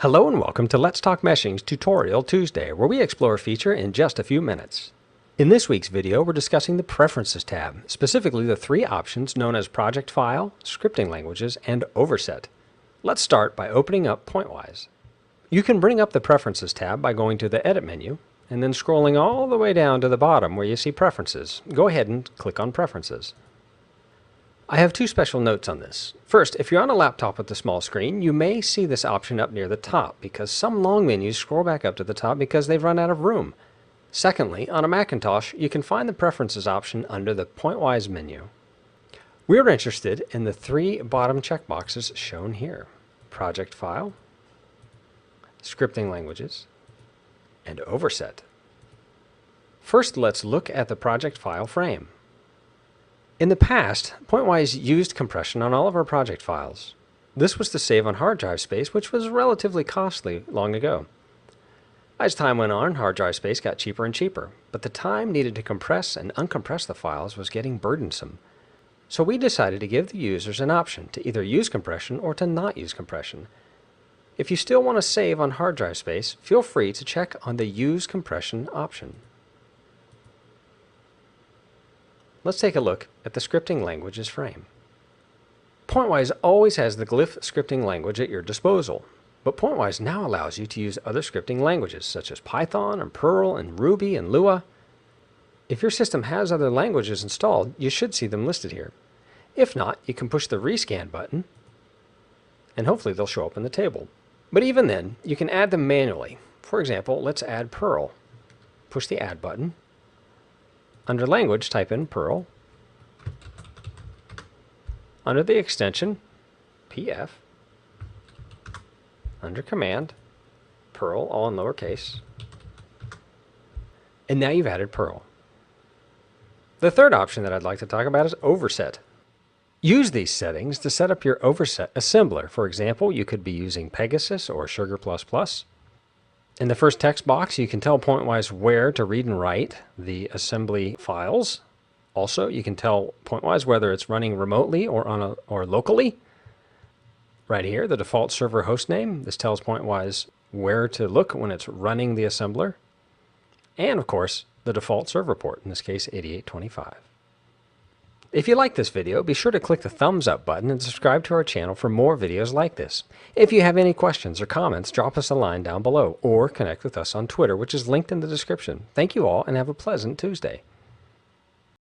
Hello and welcome to Let's Talk Meshing's Tutorial Tuesday, where we explore a feature in just a few minutes. In this week's video, we're discussing the Preferences tab, specifically the three options known as Project File, Scripting Languages, and Overset. Let's start by opening up Pointwise. You can bring up the Preferences tab by going to the Edit menu, and then scrolling all the way down to the bottom where you see Preferences. Go ahead and click on Preferences. I have two special notes on this. First, if you're on a laptop with a small screen, you may see this option up near the top because some long menus scroll back up to the top because they've run out of room. Secondly, on a Macintosh, you can find the Preferences option under the Pointwise menu. We're interested in the three bottom checkboxes shown here: Project File, Scripting Languages, and Overset. First, let's look at the project file frame. In the past, Pointwise used compression on all of our project files. This was to save on hard drive space, which was relatively costly long ago. As time went on, hard drive space got cheaper and cheaper, but the time needed to compress and uncompress the files was getting burdensome. So we decided to give the users an option to either use compression or to not use compression. If you still want to save on hard drive space, feel free to check on the Use Compression option. Let's take a look at the scripting languages frame. Pointwise always has the Glyph scripting language at your disposal, but Pointwise now allows you to use other scripting languages such as Python and Perl and Ruby and Lua. If your system has other languages installed, you should see them listed here. If not, you can push the Rescan button, and hopefully they'll show up in the table. But even then, you can add them manually. For example, let's add Perl. Push the Add button. Under Language, type in Perl. Under the extension, PF. Under Command, Perl, all in lowercase. And now you've added Perl. The third option that I'd like to talk about is Overset. Use these settings to set up your Overset assembler. For example, you could be using Pegasus or Sugar++. In the first text box, you can tell Pointwise where to read and write the assembly files. Also, you can tell Pointwise whether it's running remotely or locally. Right here, the default server hostname. This tells Pointwise where to look when it's running the assembler. And of course, the default server port, in this case 8825. If you like this video, be sure to click the thumbs up button and subscribe to our channel for more videos like this. If you have any questions or comments, drop us a line down below or connect with us on Twitter, which is linked in the description. Thank you all and have a pleasant Tuesday.